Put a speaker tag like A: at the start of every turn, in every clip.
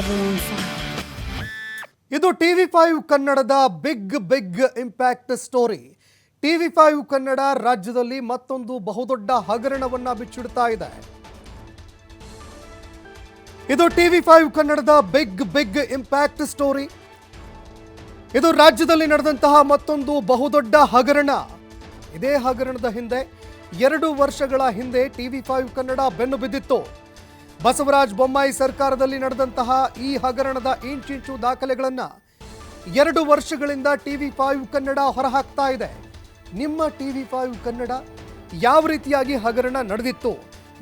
A: 715.
B: ಇದು TV5 ಕನ್ನಡದ big impact story. TV5 Kannada ರಾಜ್ಯದಲ್ಲಿ ಮತ್ತೊಂದು ಬಹುದೊಡ್ಡ ಹಗರಣವನ್ನ ಬಿಚ್ಚಿಡ್ತಾ ಇದೆ. ಇದು TV5 ಕನ್ನಡದ ಬಿಗ್ ಇಂಪ್ಯಾಕ್ಟ್ ಸ್ಟೋರಿ. ಇದು ರಾಜ್ಯದಲ್ಲಿ ನಡೆದಂತಹ ಮತ್ತೊಂದು ಬಹುದೊಡ್ಡ ಹಗರಣ. ಇದೇ ಹಗರಣದ ಹಿಂದೆ 2 ವರ್ಷಗಳ ಹಿಂದೆ TV5 ಕನ್ನಡ ಬೆನ್ನು ಬಿದ್ದಿತ್ತು. ಬಸವರಾಜ ಬೊಮ್ಮಾಯಿ ಸರ್ಕಾರದಲ್ಲಿ ನಡೆದಂತಹ ಈ ಹಗರಣದ ಇಂಚಿಂಚು ದಾಖಲೆಗಳನ್ನು 2 ವರ್ಷಗಳಿಂದ TV5 ಕನ್ನಡ ಹೊರಹಾಕ್ತಾ ಇದೆ. ನಿಮ್ಮ TV5 ಕನ್ನಡ ಯಾವ ರೀತಿಯಾಗಿ ಹಗರಣ ನಡೆದಿತ್ತು,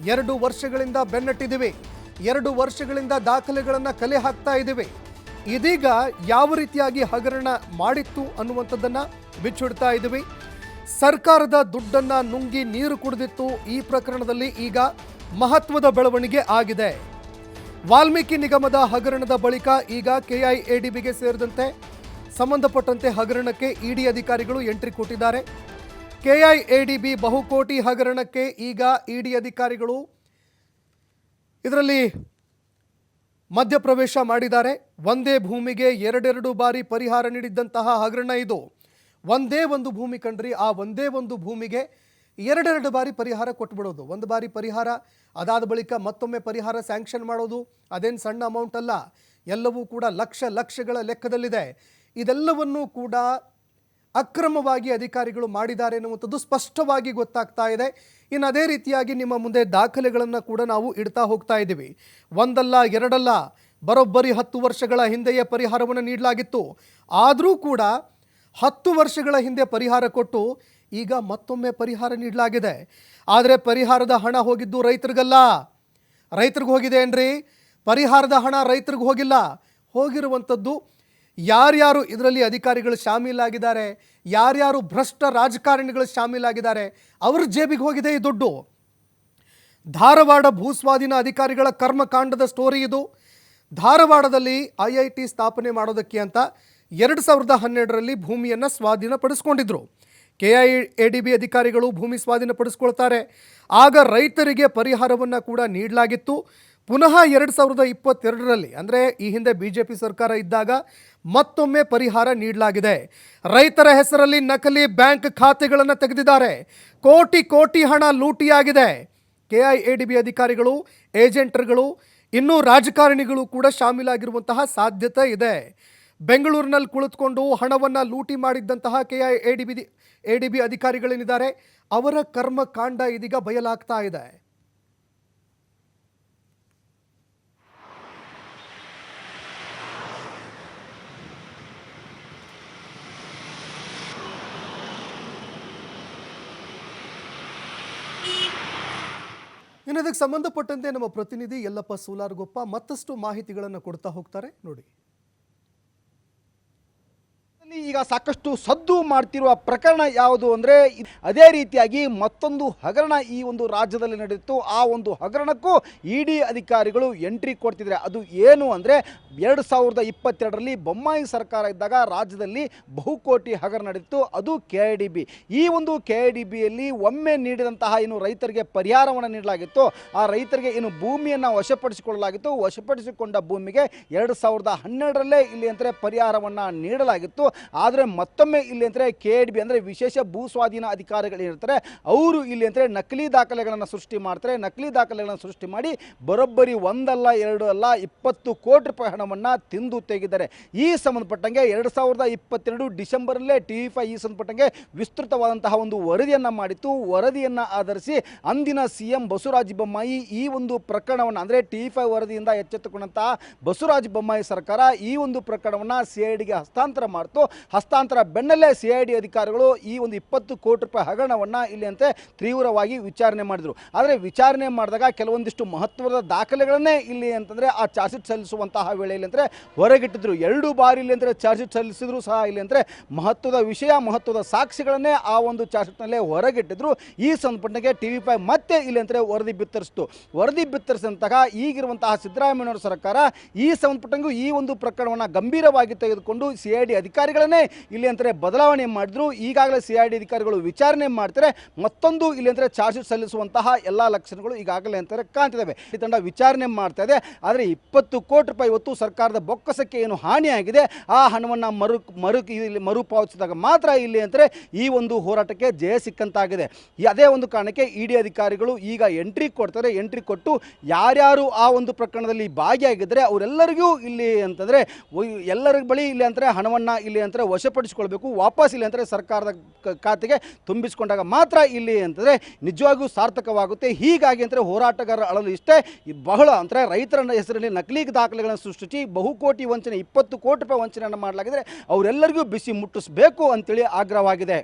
B: 2 ವರ್ಷಗಳಿಂದ ಬೆನ್ನಟ್ಟಿದ್ದೀವಿ, 2 ವರ್ಷಗಳಿಂದ ದಾಖಲೆಗಳನ್ನು ಕಲೆ ಹಾಕ್ತಾ ಇದ್ದೀವಿ. ಇದೀಗ ಯಾವ ರೀತಿಯಾಗಿ ಹಗರಣ ಮಾಡಿತ್ತು ಅನ್ನುವಂಥದ್ದನ್ನು ಬಿಚ್ಚಿಡ್ತಾ ಇದ್ದೀವಿ. ಸರ್ಕಾರದ ದುಡ್ಡನ್ನು ನುಂಗಿ ನೀರು ಕುಡಿದಿತ್ತು. ಈ ಪ್ರಕರಣದಲ್ಲಿ ಈಗ ಮಹತ್ವದ ಬೆಳವಣಿಗೆ ಆಗಿದೆ. ವಾಲ್ಮೀಕಿ ನಿಗಮದ ಹಗರಣದ ಬಳಿಕ ಈಗ KIADBಗೆ ಸೇರಿದಂತೆ ಸಂಬಂಧಪಟ್ಟಂತೆ ಹಗರಣಕ್ಕೆ ಇಡಿ ಅಧಿಕಾರಿಗಳು ಎಂಟ್ರಿ ಕೊಟ್ಟಿದ್ದಾರೆ. KIADB ಬಹುಕೋಟಿ ಹಗರಣಕ್ಕೆ ಈಗ ಇಡಿ ಅಧಿಕಾರಿಗಳು ಇದರಲ್ಲಿ ಮಧ್ಯಪ್ರವೇಶ ಮಾಡಿದ್ದಾರೆ. ಒಂದೇ ಭೂಮಿಗೆ 2 ಬಾರಿ ಪರಿಹಾರ ನೀಡಿದ್ದಂತಹ ಹಗರಣ ಇದು. ಒಂದೇ ಒಂದು ಭೂಮಿ ಕಂಡ್ರಿ, ಆ ಒಂದೇ ಒಂದು ಭೂಮಿಗೆ 2 ಬಾರಿ ಪರಿಹಾರ ಕೊಟ್ಬಿಡೋದು. ಒಂದು ಬಾರಿ ಪರಿಹಾರ, ಅದಾದ ಬಳಿಕ ಮತ್ತೊಮ್ಮೆ ಪರಿಹಾರ ಸ್ಯಾಂಕ್ಷನ್ ಮಾಡೋದು ಅದೇನು ಸಣ್ಣ ಅಮೌಂಟ್ ಅಲ್ಲ. ಎಲ್ಲವೂ ಕೂಡ ಲಕ್ಷಗಳ ಲೆಕ್ಕದಲ್ಲಿದೆ. ಇದೆಲ್ಲವನ್ನೂ ಕೂಡ ಅಕ್ರಮವಾಗಿ ಅಧಿಕಾರಿಗಳು ಮಾಡಿದ್ದಾರೆ ಎನ್ನುವಂಥದ್ದು ಸ್ಪಷ್ಟವಾಗಿ ಗೊತ್ತಾಗ್ತಾ ಇದೆ. ಇನ್ನು ಅದೇ ರೀತಿಯಾಗಿ ನಿಮ್ಮ ಮುಂದೆ ದಾಖಲೆಗಳನ್ನು ಕೂಡ ನಾವು ಇಡ್ತಾ ಹೋಗ್ತಾ ಇದ್ದೀವಿ. ಒಂದಲ್ಲ ಎರಡಲ್ಲ, ಬರೋಬ್ಬರಿ 10 ವರ್ಷಗಳ ಹಿಂದೆಯೇ ಪರಿಹಾರವನ್ನು ನೀಡಲಾಗಿತ್ತು. ಆದರೂ ಕೂಡ 10 ವರ್ಷಗಳ ಹಿಂದೆ ಪರಿಹಾರ ಕೊಟ್ಟು ಈಗ ಮತ್ತೊಮ್ಮೆ ಪರಿಹಾರ ನೀಡಲಾಗಿದೆ. ಆದರೆ ಪರಿಹಾರದ ಹಣ ಹೋಗಿದ್ದು ರೈತರಿಗಲ್ಲ. ರೈತರಿಗೆ ಹೋಗಿದೆ ಏನ್ರಿ? ಪರಿಹಾರದ ಹಣ ರೈತರಿಗೆ ಹೋಗಿಲ್ಲ. ಹೋಗಿರುವಂಥದ್ದು ಯಾರ್ಯಾರು ಇದರಲ್ಲಿ ಅಧಿಕಾರಿಗಳು ಶಾಮೀಲಾಗಿದ್ದಾರೆ, ಯಾರ್ಯಾರು ಭ್ರಷ್ಟ ರಾಜಕಾರಣಿಗಳು ಶಾಮೀಲಾಗಿದ್ದಾರೆ, ಅವ್ರ ಜೇಬಿಗೆ ಹೋಗಿದೆ ಈ ದುಡ್ಡು. ಧಾರವಾಡ ಭೂಸ್ವಾಧೀನ ಅಧಿಕಾರಿಗಳ ಕರ್ಮಕಾಂಡದ ಸ್ಟೋರಿ ಇದು. ಧಾರವಾಡದಲ್ಲಿ IIT ಸ್ಥಾಪನೆ ಮಾಡೋದಕ್ಕೆ ಅಂತ 2012ರಲ್ಲಿ ಭೂಮಿಯನ್ನು ಸ್ವಾಧೀನಪಡಿಸ್ಕೊಂಡಿದ್ರು. KIADB ಅಧಿಕಾರಿಗಳು ಭೂಮಿ ಸ್ವಾಧೀನಪಡಿಸ್ಕೊಳ್ತಾರೆ. ಆಗ ರೈತರಿಗೆ ಪರಿಹಾರವನ್ನು ಕೂಡ ನೀಡಲಾಗಿತ್ತು. ಪುನಃ 2022ರಲ್ಲಿ ಅಂದರೆ ಈ ಹಿಂದೆ BJP ಸರ್ಕಾರ ಇದ್ದಾಗ ಮತ್ತೊಮ್ಮೆ ಪರಿಹಾರ ನೀಡಲಾಗಿದೆ. ರೈತರ ಹೆಸರಲ್ಲಿ ನಕಲಿ ಬ್ಯಾಂಕ್ ಖಾತೆಗಳನ್ನು ತೆಗೆದಿದ್ದಾರೆ. ಕೋಟಿ ಹಣ ಲೂಟಿಯಾಗಿದೆ. KIADB ಅಧಿಕಾರಿಗಳು, ಏಜೆಂಟರುಗಳು, ಇನ್ನೂ ರಾಜಕಾರಣಿಗಳು ಕೂಡ ಶಾಮೀಲಾಗಿರುವಂತಹ ಸಾಧ್ಯತೆ ಇದೆ. ಬೆಂಗಳೂರಿನಲ್ಲಿ ಕುಳಿತುಕೊಂಡು ಹಣವನ್ನು ಲೂಟಿ ಮಾಡಿದ್ದಂತಹ KIADB ಅಧಿಕಾರಿಗಳೇನಿದ್ದಾರೆ ಅವರ ಕರ್ಮಕಾಂಡ ಇದೀಗ ಬಯಲಾಗ್ತಾ ಇದೆ. ಇನ್ನು ಇದಕ್ಕೆ ಸಂಬಂಧಪಟ್ಟಂತೆ ನಮ್ಮ ಪ್ರತಿನಿಧಿ ಯಲ್ಲಪ್ಪ ಸೂಲಾರಗೊಪ್ಪ ಮತ್ತಷ್ಟು ಮಾಹಿತಿಗಳನ್ನು ಕೊಡ್ತಾ ಹೋಗ್ತಾರೆ ನೋಡಿ.
C: ಈಗ ಸಾಕಷ್ಟು ಸದ್ದು ಮಾಡ್ತಿರುವ ಪ್ರಕರಣ ಯಾವುದು ಅಂದರೆ ಅದೇ ರೀತಿಯಾಗಿ ಮತ್ತೊಂದು ಹಗರಣ ಈ ಒಂದು ರಾಜ್ಯದಲ್ಲಿ ನಡೆದಿತ್ತು. ಆ ಒಂದು ಹಗರಣಕ್ಕೂ ಇಡಿ ಅಧಿಕಾರಿಗಳು ಎಂಟ್ರಿ ಕೊಡ್ತಿದ್ದಾರೆ. ಅದು ಏನು ಅಂದರೆ 2022ರಲ್ಲಿ ಬೊಮ್ಮಾಯಿ ಸರ್ಕಾರ ಇದ್ದಾಗ ರಾಜ್ಯದಲ್ಲಿ ಬಹುಕೋಟಿ ಹಗರಣ ನಡೆದಿತ್ತು. ಅದು KIADB. ಈ ಒಂದು KIADBಯಲ್ಲಿ ಒಮ್ಮೆ ನೀಡಿದಂತಹ ಏನು ರೈತರಿಗೆ ಪರಿಹಾರವನ್ನು ನೀಡಲಾಗಿತ್ತು, ಆ ರೈತರಿಗೆ ಏನು ಭೂಮಿಯನ್ನು ವಶಪಡಿಸಿಕೊಳ್ಳಲಾಗಿತ್ತು. ವಶಪಡಿಸಿಕೊಂಡ ಭೂಮಿಗೆ 2012ರಲ್ಲೇ ಇಲ್ಲಿ ಅಂದರೆ ಪರಿಹಾರವನ್ನು ನೀಡಲಾಗಿತ್ತು. ಆದರೆ ಮತ್ತೊಮ್ಮೆ ಇಲ್ಲಿ ಅಂದರೆ KIADB ಅಂದರೆ ವಿಶೇಷ ಭೂ ಸ್ವಾಧೀನ ಅಧಿಕಾರಿಗಳು ಏನಿರ್ತಾರೆ ಅವರು ಇಲ್ಲಿ ಅಂದರೆ ನಕಲಿ ದಾಖಲೆಗಳನ್ನು ಸೃಷ್ಟಿ ಮಾಡ್ತಾರೆ. ನಕಲಿ ದಾಖಲೆಗಳನ್ನು ಸೃಷ್ಟಿ ಮಾಡಿ ಬರೋಬ್ಬರಿ 1 ಅಲ್ಲ 2 ಅಲ್ಲ 20 ಕೋಟಿ ರೂಪಾಯಿ ಹಣವನ್ನು ತಿಂದು ತೆಗೆದಿದ್ದಾರೆ. ಈ ಸಂಬಂಧಪಟ್ಟಂಗೆ 2022 ಡಿಸೆಂಬರಲ್ಲೇ TV5 ಈ ಸಂಬಂಧಪಟ್ಟಂಗೆ ವಿಸ್ತೃತವಾದಂತಹ ಒಂದು ವರದಿಯನ್ನು ಮಾಡಿತ್ತು. ವರದಿಯನ್ನು ಆಧರಿಸಿ ಅಂದಿನ CM ಬಸವರಾಜ ಬೊಮ್ಮಾಯಿ ಈ ಒಂದು ಪ್ರಕರಣವನ್ನು ಅಂದರೆ TV5 ವರದಿಯಿಂದ ಎಚ್ಚೆತ್ತುಕೊಂಡಂತಹ ಬಸವರಾಜ ಬೊಮ್ಮಾಯಿ ಸರ್ಕಾರ ಈ ಒಂದು ಪ್ರಕರಣವನ್ನು CIDಗೆ ಹಸ್ತಾಂತರ ಮಾಡಿತು. ಹಸ್ತಾಂತರ ಬೆನ್ನಲ್ಲೇ CID ಅಧಿಕಾರಿಗಳು ಈ ಒಂದು 20 ಕೋಟಿ ರೂಪಾಯಿ ಹಗರಣವನ್ನು ಇಲ್ಲಿ ಅಂತೆ ತೀವ್ರವಾಗಿ ವಿಚಾರಣೆ ಮಾಡಿದರು. ಆದರೆ ವಿಚಾರಣೆ ಮಾಡಿದಾಗ ಕೆಲವೊಂದಿಷ್ಟು ಮಹತ್ವದ ದಾಖಲೆಗಳನ್ನೇ ಇಲ್ಲಿ ಅಂತಂದರೆ ಆ ಚಾರ್ಜ್ ಶೀಟ್ ಸಲ್ಲಿಸುವಂತಹ ವೇಳೆಯಲ್ಲಿ ಅಂದರೆ ಹೊರಗಿಟ್ಟಿದ್ರು. 2 ಬಾರಿ ಇಲ್ಲಿ ಅಂದರೆ ಚಾರ್ಜ್ ಶೀಟ್ ಸಲ್ಲಿಸಿದ್ರು ಸಹ ಇಲ್ಲಿ ಅಂದರೆ ಮಹತ್ವದ ವಿಷಯ, ಮಹತ್ವದ ಸಾಕ್ಷಿಗಳನ್ನೇ ಆ ಒಂದು ಚಾರ್ಜ್ ಶೀಟ್ನಲ್ಲೇ ಹೊರಗಿಟ್ಟಿದ್ರು. ಈ ಸಂದರ್ಭಕ್ಕೆ TV5 ಮತ್ತೆ ಇಲ್ಲಿ ಅಂದರೆ ವರದಿ ಬಿತ್ತರಿಸಿತು. ವರದಿ ಬಿತ್ತರಿಸಿದಂತಹ ಈಗಿರುವಂತಹ ಸಿದ್ದರಾಮಯ್ಯನವರ ಸರ್ಕಾರ ಈ ಸಂಬಂಧಪಟ್ಟಂಗೂ ಈ ಒಂದು ಪ್ರಕರಣವನ್ನು ಗಂಭೀರವಾಗಿ ತೆಗೆದುಕೊಂಡು CID ಅಧಿಕಾರಿಗಳ ದಾಖಲೆಗಳನ್ನೇ ಇಲ್ಲಿ ಅಂತಾರೆ ಬದಲಾವಣೆ ಮಾಡಿದ್ರು. ಈಗಾಗಲೇ CID ಅಧಿಕಾರಿಗಳು ವಿಚಾರಣೆ ಮಾಡ್ತಾರೆ. ಮತ್ತೊಂದು ಇಲ್ಲಿ ಅಂತಾರೆ ಚಾರ್ಜ್ ಶೀಟ್ ಸಲ್ಲಿಸುವಂತಹ ಎಲ್ಲ ಲಕ್ಷಣಗಳು ಈಗಾಗಲೇ ಅಂತಾರೆ ಕಾಣ್ತಿದ್ದಾವೆ. ಈ ತಂಡ ವಿಚಾರಣೆ ಮಾಡ್ತಾ ಇದೆ. ಆದರೆ 20 ಕೋಟಿ ರೂಪಾಯಿ ಇವತ್ತು ಸರ್ಕಾರದ ಬೊಕ್ಕಸಕ್ಕೆ ಏನು ಹಾನಿಯಾಗಿದೆ ಆ ಹಣವನ್ನು ಮರುಪಾವತಿಸಿದಾಗ ಮಾತ್ರ ಇಲ್ಲಿ ಅಂತಾರೆ ಈ ಒಂದು ಹೋರಾಟಕ್ಕೆ ಜಯ ಸಿಕ್ಕಂತಾಗಿದೆ. ಅದೇ ಒಂದು ಕಾರಣಕ್ಕೆ ED ಅಧಿಕಾರಿಗಳು ಈಗ ಎಂಟ್ರಿ ಕೊಡ್ತಾರೆ. ಎಂಟ್ರಿ ಕೊಟ್ಟು ಯಾರ್ಯಾರು ಆ ಒಂದು ಪ್ರಕರಣದಲ್ಲಿ ಭಾಗಿಯಾಗಿದ್ದರೆ ಅವರೆಲ್ಲರಿಗೂ ಇಲ್ಲಿ ಅಂತಂದರೆ ಎಲ್ಲರ ಬಳಿ ಇಲ್ಲಿ ಅಂತಾರೆ ಹಣವನ್ನು ಇಲ್ಲಿ ಅಂತಾರೆ ವಶಪಡಿಸಿಕೊಳ್ಬೇಕು. ವಾಪಸ್ ಇಲ್ಲಿ ಅಂತಾರೆ ಸರ್ಕಾರದ ಖಾತೆಗೆ ತುಂಬಿಸಿಕೊಂಡಾಗ ಮಾತ್ರ ಇಲ್ಲಿ ಅಂತಂದರೆ ನಿಜವಾಗಿಯೂ ಸಾರ್ಥಕವಾಗುತ್ತೆ. ಹೀಗಾಗಿ ಅಂತಾರೆ ಹೋರಾಟಗಾರರ ಅಳಲು ಇಷ್ಟೇ, ಬಹಳ ಅಂತಾರೆ ರೈತರ ಹೆಸರಲ್ಲಿ ನಕಲಿ ದಾಖಲೆಗಳನ್ನು ಸೃಷ್ಟಿಸಿ ಬಹುಕೋಟಿ ವಂಚನೆ 20 ಕೋಟಿ ರೂಪಾಯಿ ವಂಚನೆಯನ್ನು ಮಾಡಲಾಗಿದೆ. ಅವರೆಲ್ಲರಿಗೂ ಬಿಸಿ ಮುಟ್ಟಿಸಬೇಕು ಅಂತೇಳಿ ಆಗ್ರಹವಾಗಿದೆ.